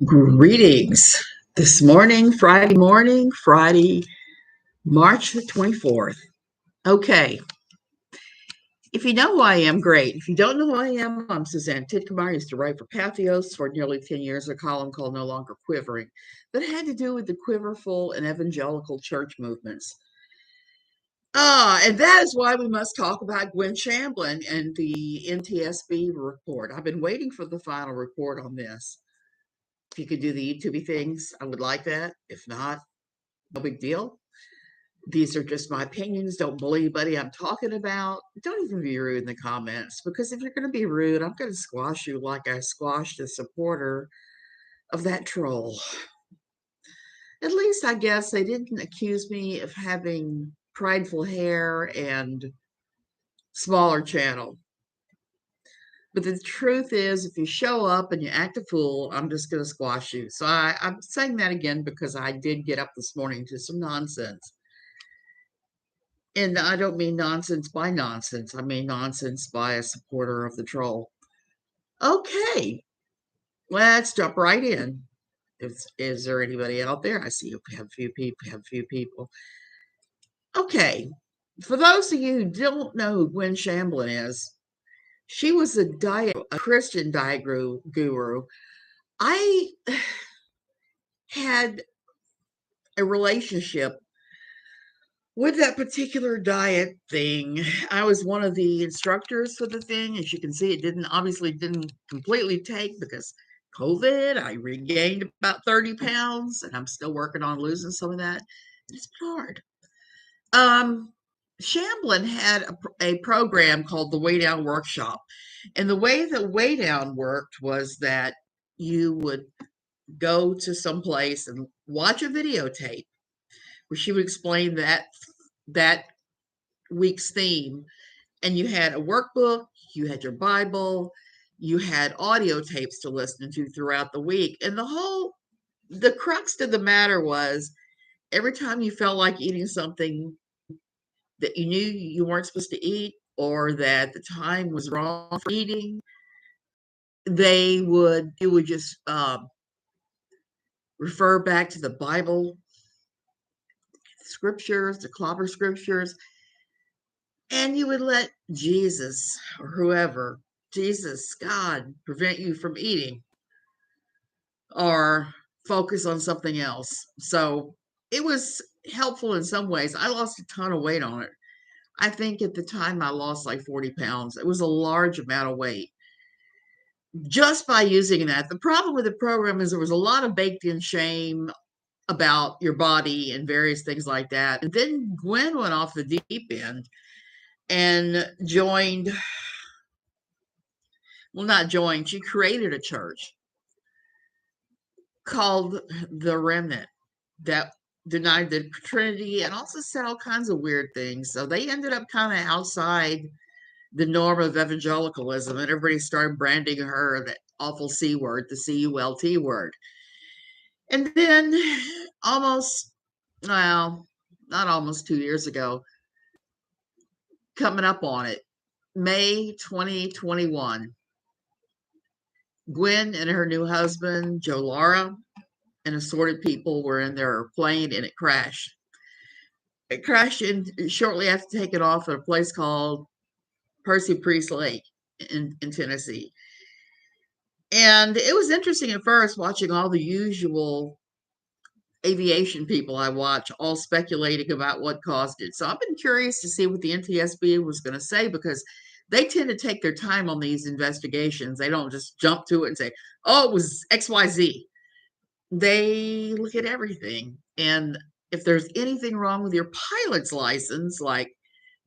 Greetings this morning, Friday, March the 24th. Okay, if you know who I am, great. If you don't know who I am, I'm Suzanne Titkamar. I used to write for Pathos for nearly 10 years, a column called No Longer Quivering that had to do with the quiverful and evangelical church movements. And that is why we must talk about Gwen Shamblin and the NTSB report. I've been waiting for the final report on this. If you could do the YouTube things, I would like that. If not, no big deal. These are just my opinions. Don't bully anybody I'm talking about. Don't even be rude in the comments, because if you're going to be rude, I'm going to squash you like I squashed a supporter of that troll. At least I guess they didn't accuse me of having prideful hair and smaller channel. But the truth is, if you show up and you act a fool, I'm just going to squash you. So I'm saying that again because I did get up this morning to some nonsense. And I don't mean nonsense by nonsense. I mean nonsense by a supporter of the troll. Okay, let's jump right in. Is there anybody out there? I see you have a few people. Okay, for those of you who don't know who Gwen Shamblin is, she was a Christian diet guru. I had a relationship with that particular diet thing. I was one of the instructors for the thing. As you can see, it obviously didn't completely take because COVID. I regained about 30 pounds and I'm still working on losing some of that. It's been hard. Shamblin had a program called the Way Down Workshop. And the way the Way Down worked was that you would go to some place and watch a videotape where she would explain that week's theme, and you had a workbook, you had your Bible, you had audio tapes to listen to throughout the week. And the crux of the matter was every time you felt like eating something that you knew you weren't supposed to eat, or that the time was wrong for eating, it would just refer back to the Bible scriptures, the clobber scriptures, and you would let Jesus or whoever, Jesus, God, prevent you from eating or focus on something else. So it was helpful in some ways. I lost a ton of weight on it. I think at the time I lost like 40 pounds. It was a large amount of weight just by using that. The problem with the program is there was a lot of baked in shame about your body and various things like that. And then Gwen went off the deep end and she created a church called The Remnant that denied the Trinity and also said all kinds of weird things. So they ended up kind of outside the norm of evangelicalism, and everybody started branding her that awful C word, the CULT word. And then not almost 2 years ago, coming up on it, May 2021, Gwen and her new husband, Joe Lara, and assorted people were in their plane and it crashed. It crashed shortly after taking off at a place called Percy Priest Lake in Tennessee. And it was interesting at first watching all the usual aviation people I watch all speculating about what caused it. So I've been curious to see what the NTSB was going to say, because they tend to take their time on these investigations. They don't just jump to it and say, oh, it was XYZ. They look at everything. And if there's anything wrong with your pilot's license, like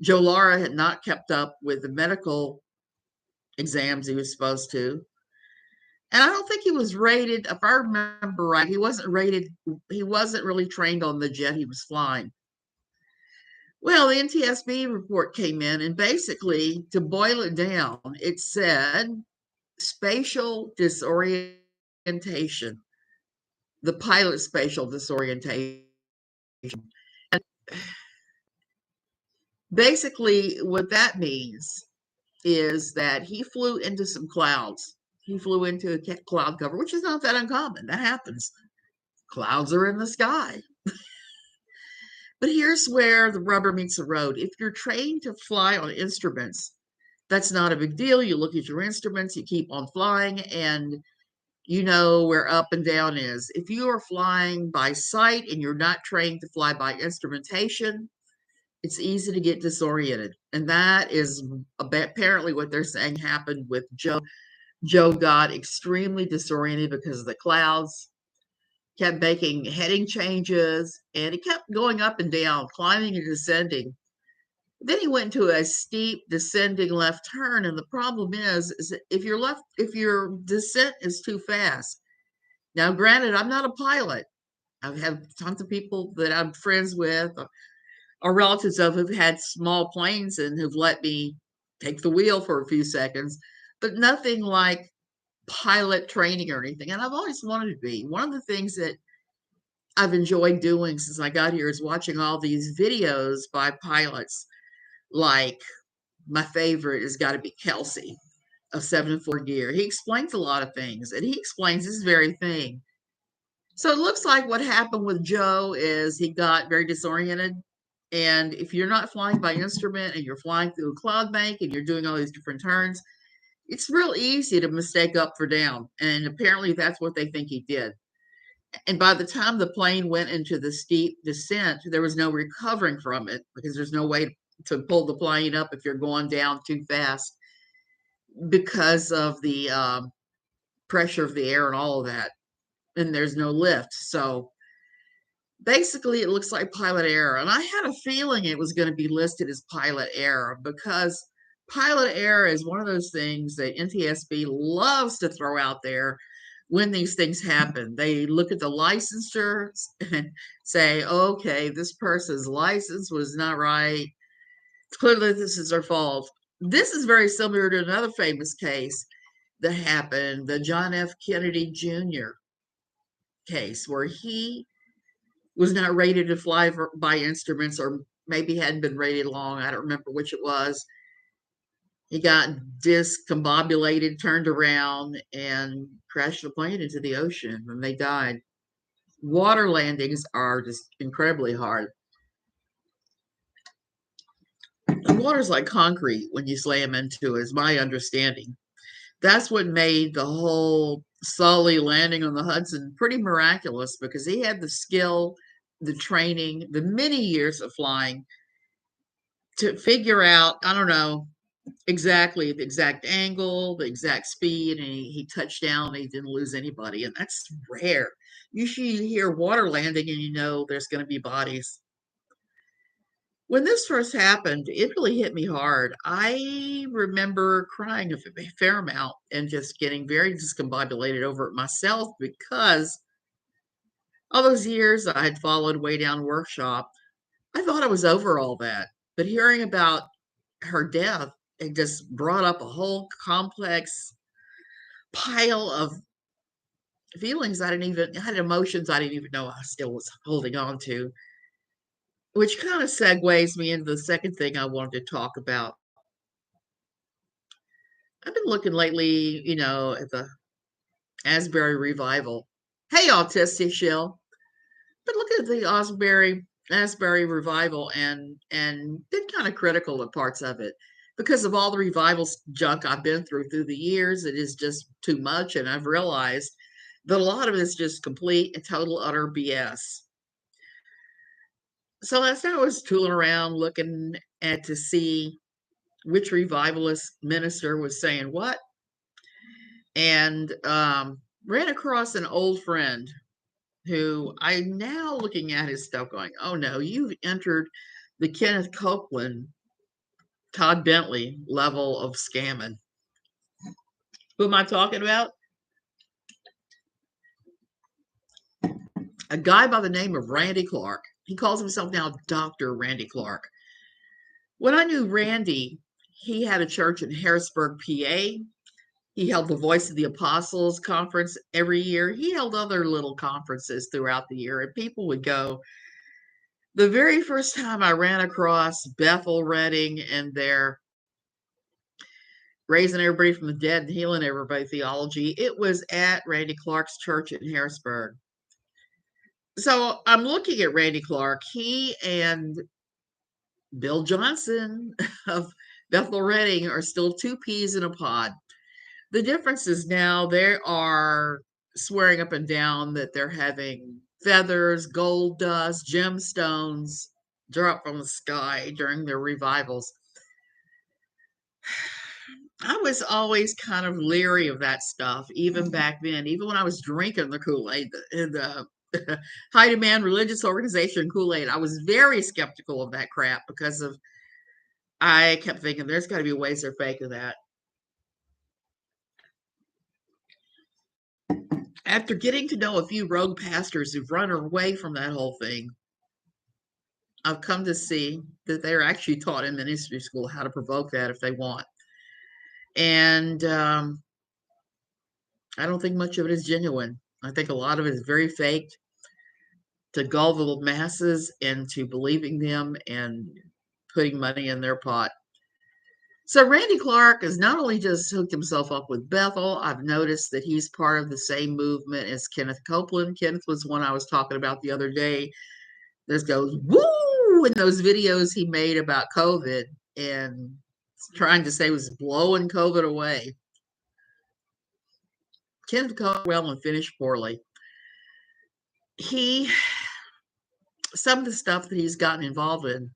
Joe Lara had not kept up with the medical exams he was supposed to. And I don't think he was rated, if I remember right, he wasn't really trained on the jet he was flying. Well, the NTSB report came in, and basically, to boil it down, it said spatial disorientation, the pilot's spatial disorientation. And basically, what that means is that he flew into some clouds. he flew into a cloud cover, which is not that uncommon. That happens. Clouds are in the sky. But here's where the rubber meets the road. If you're trained to fly on instruments, that's not a big deal. You look at your instruments, you keep on flying, and you know where up and down is. If you are flying by sight and you're not trained to fly by instrumentation, it's easy to get disoriented. And that is apparently what they're saying happened with Joe. Joe got extremely disoriented because of the clouds, kept making heading changes, and he kept going up and down, climbing and descending. Then he went into a steep descending left turn, and the problem is that if your descent is too fast. Now, granted, I'm not a pilot. I've had tons of people that I'm friends with or relatives of who've had small planes and who've let me take the wheel for a few seconds, but nothing like pilot training or anything. And I've always wanted to be. One of the things that I've enjoyed doing since I got here is watching all these videos by pilots. Like my favorite has got to be Kelsey of 7 and 4 Gear. He explains a lot of things, and he explains this very thing. So it looks like what happened with Joe is he got very disoriented. And if you're not flying by instrument and you're flying through a cloud bank and you're doing all these different turns, it's real easy to mistake up for down. And apparently that's what they think he did. And by the time the plane went into the steep descent, there was no recovering from it because there's no way to pull the plane up if you're going down too fast because of the pressure of the air and all of that. And there's no lift. So basically, it looks like pilot error. And I had a feeling it was going to be listed as pilot error because pilot error is one of those things that NTSB loves to throw out there when these things happen. They look at the licensure and say, okay, this person's license was not right. Clearly, this is their fault. This is very similar to another famous case that happened, the John F. Kennedy Jr. case, where he was not rated to fly by instruments, or maybe hadn't been rated long. I don't remember which it was. He got discombobulated, turned around, and crashed the plane into the ocean, and they died. Water landings are just incredibly hard. The water's like concrete when you slam into it, is my understanding. That's what made the whole Sully landing on the Hudson pretty miraculous, because he had the skill, the training, the many years of flying to figure out, I don't know, exactly the exact angle, the exact speed, and he touched down and he didn't lose anybody. And that's rare. Usually you hear water landing and you know there's going to be bodies. When this first happened, it really hit me hard. I remember crying a fair amount and just getting very discombobulated over it myself, because all those years I had followed Way Down Workshop, I thought I was over all that. But hearing about her death, it just brought up a whole complex pile of feelings I had emotions I didn't even know I still was holding on to, which kind of segues me into the second thing I wanted to talk about. I've been looking lately, at the Asbury revival. Hey, Autistic Shell. But looking at the Asbury revival and been kind of critical of parts of it because of all the revival junk I've been through the years. It is just too much, and I've realized that a lot of it is just complete and total utter BS. So as I was tooling around looking at to see which revivalist minister was saying what, and ran across an old friend who I'm now looking at his stuff going, oh no, you've entered the Kenneth Copeland, Todd Bentley level of scamming. Who am I talking about? A guy by the name of Randy Clark. He calls himself now Dr. Randy Clark. When I knew Randy, he had a church in Harrisburg, PA. He held the Voice of the Apostles conference every year. He held other little conferences throughout the year, and people would go. The very first time I ran across Bethel Redding and their raising everybody from the dead and healing everybody theology. It was at Randy Clark's church in Harrisburg. So I'm looking at Randy Clark. He and Bill Johnson of Bethel Redding are still two peas in a pod. The difference is now they are swearing up and down that they're having feathers, gold dust, gemstones drop from the sky during their revivals. I was always kind of leery of that stuff, even back then, even when I was drinking the Kool-Aid, the high demand religious organization Kool-Aid. I was very skeptical of that crap because I kept thinking there's got to be ways they're faking that. After getting to know a few rogue pastors who've run away from that whole thing, I've come to see that they're actually taught in ministry school how to provoke that if they want. And I don't think much of it is genuine. I think a lot of it is very faked to gull the masses into believing them and putting money in their pot. So Randy Clark has not only just hooked himself up with Bethel, I've noticed that he's part of the same movement as Kenneth Copeland. Kenneth was one I was talking about the other day. This goes woo in those videos he made about COVID and trying to say he was blowing COVID away. Kenneth Copeland well and finished poorly. Some of the stuff that he's gotten involved in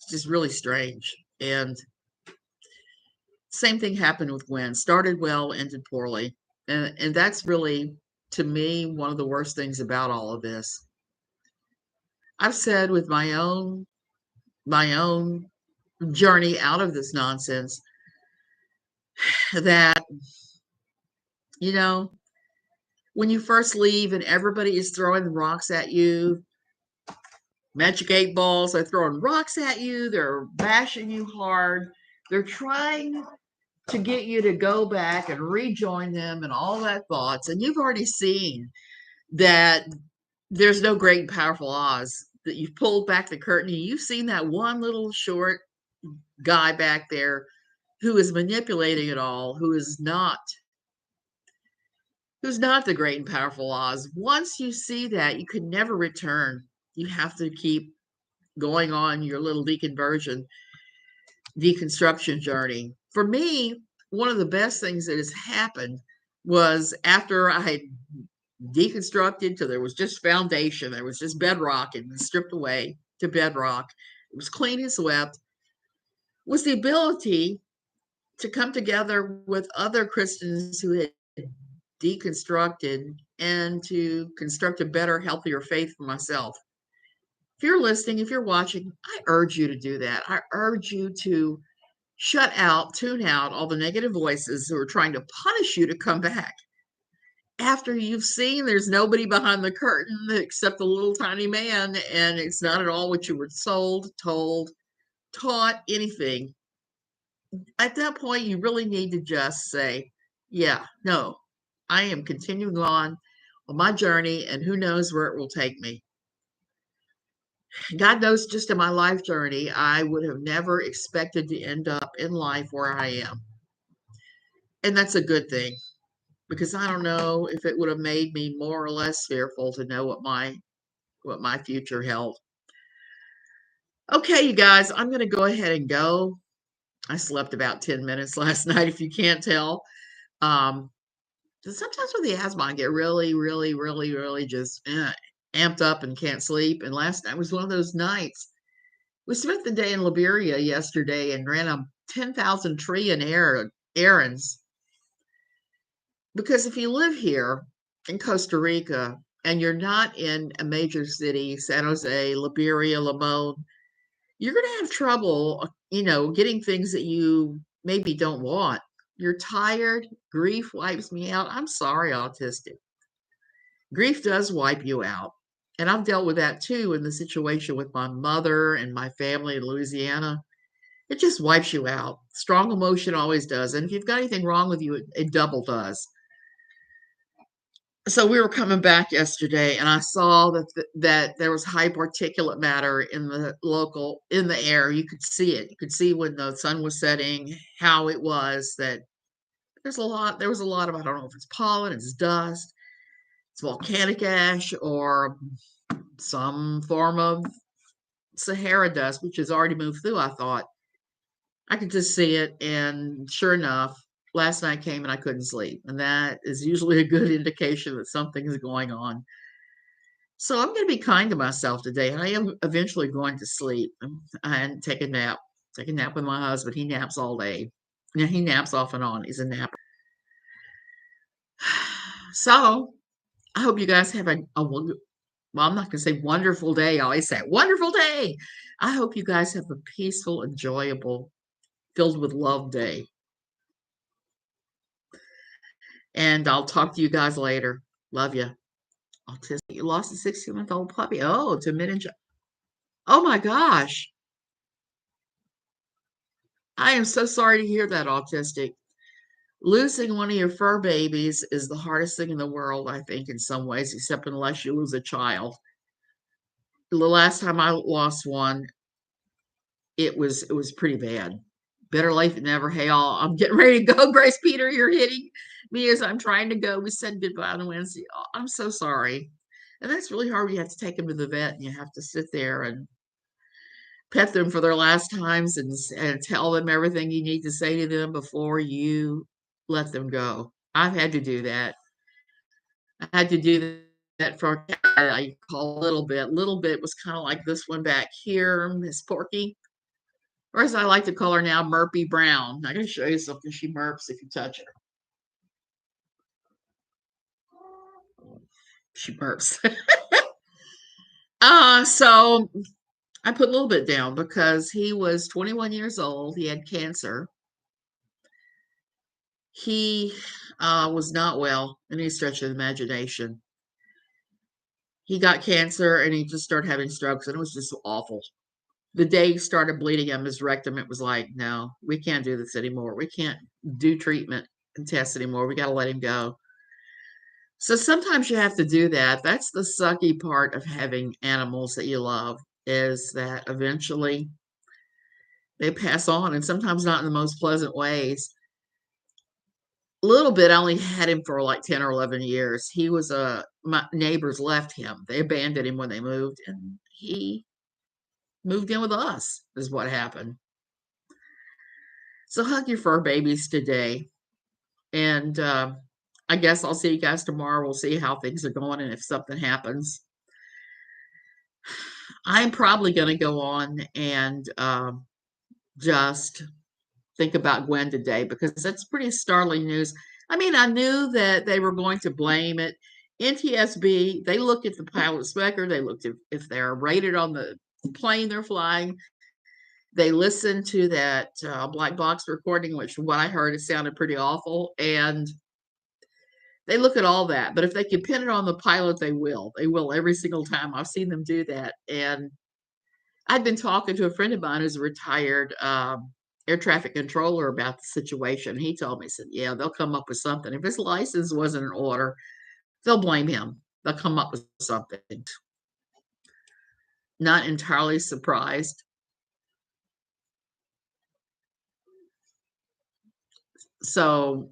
is just really strange. And same thing happened with Gwen. Started well, ended poorly. And that's really, to me, one of the worst things about all of this. I've said with my own journey out of this nonsense that, you know, when you first leave and everybody is throwing rocks at you, magic 8 balls, they're throwing rocks at you, they're bashing you hard, they're trying to get you to go back and rejoin them and all that thoughts. And you've already seen that there's no great and powerful Oz, that you've pulled back the curtain. You've seen that one little short guy back there who is manipulating it all, who's not the great and powerful Oz. Once you see that, you can never return. You have to keep going on your little deconstruction journey. For me, one of the best things that has happened was after I had deconstructed till there was just foundation, there was just bedrock and stripped away to bedrock. It was clean and swept. Was the ability to come together with other Christians who had deconstructed and to construct a better, healthier faith for myself. If you're listening, if you're watching, I urge you to do that. I urge you to tune out all the negative voices who are trying to punish you to come back. After you've seen there's nobody behind the curtain except the little tiny man, and it's not at all what you were sold, told, taught, anything. At that point, you really need to just say, yeah, no, I am continuing on my journey, and who knows where it will take me. God knows, just in my life journey, I would have never expected to end up in life where I am. And that's a good thing, because I don't know if it would have made me more or less fearful to know what my future held. Okay, you guys, I'm going to go ahead and go. I slept about 10 minutes last night, if you can't tell. Sometimes with the asthma, I get really, really, really, really just amped up and can't sleep. And last night was one of those nights. We spent the day in Liberia yesterday and ran a 10,000 tree in errands. Because if you live here in Costa Rica and you're not in a major city, San Jose, Liberia, Limon, you're going to have trouble, getting things that you maybe don't want. You're tired. Grief wipes me out. I'm sorry, autistic. Grief does wipe you out. And I've dealt with that too in the situation with my mother and my family in Louisiana. It just wipes you out. Strong emotion always does. And if you've got anything wrong with you, it double does. So we were coming back yesterday and I saw that there was high particulate matter in the air. You could see it. You could see when the sun was setting, how it was that There was a lot of, I don't know if it's pollen, it's dust, it's volcanic ash, or some form of Sahara dust, which has already moved through. I thought I could just see it, and sure enough, last night came and I couldn't sleep, and that is usually a good indication that something is going on. So I'm going to be kind to myself today, and I am eventually going to sleep and take a nap. Take a nap with my husband. He naps all day. Yeah, he naps off and on. He's a napper. So I hope you guys have well, I'm not going to say wonderful day. I always say wonderful day. I hope you guys have a peaceful, enjoyable, filled with love day. And I'll talk to you guys later. Love you. Autistic. You lost a 16-month-old puppy. Oh, to mid. Oh my gosh. I am so sorry to hear that, Autistic. Losing one of your fur babies is the hardest thing in the world, I think, in some ways, except unless you lose a child. The last time I lost one, it was pretty bad. Better late than never. Hey, all, I'm getting ready to go. Grace Peter, you're hitting me as I'm trying to go. We said goodbye on Wednesday. Oh, I'm so sorry. And that's really hard when you have to take them to the vet and you have to sit there and pet them for their last times and tell them everything you need to say to them before you let them go. I've had to do that. I had to do that for a cat I call Little Bit. Little Bit was kind of like this one back here, Miss Porky. Or as I like to call her now, Murphy Brown. I'm going to show you something. She murps if you touch her. She burps. So I put a little bit down because he was 21 years old. He had cancer. He was not well in any stretch of the imagination. He got cancer and he just started having strokes, and it was just awful. The day he started bleeding on his rectum, it was like, no, we can't do this anymore. We can't do treatment and tests anymore. We got to let him go. So sometimes you have to do that. That's the sucky part of having animals that you love, is that eventually they pass on, and sometimes not in the most pleasant ways. Little bit, I only had him for like 10 or 11 years. He was my neighbors left him. They abandoned him when they moved, and he moved in with us, is what happened. So hug your fur babies today. And I guess I'll see you guys tomorrow. We'll see how things are going and if something happens. I'm probably going to go on and just think about Gwen today because that's pretty startling news. I mean, I knew that they were going to blame it. NTSB, they looked at the pilot's record. They looked at if they're rated on the plane they're flying. They listened to that black box recording, which from what I heard, it sounded pretty awful. And they look at all that. But if they can pin it on the pilot, they will. They will every single time. I've seen them do that. And I've been talking to a friend of mine who's a retired air traffic controller about the situation. He told me, he said, yeah, they'll come up with something. If his license wasn't in order, they'll blame him. They'll come up with something. Not entirely surprised. So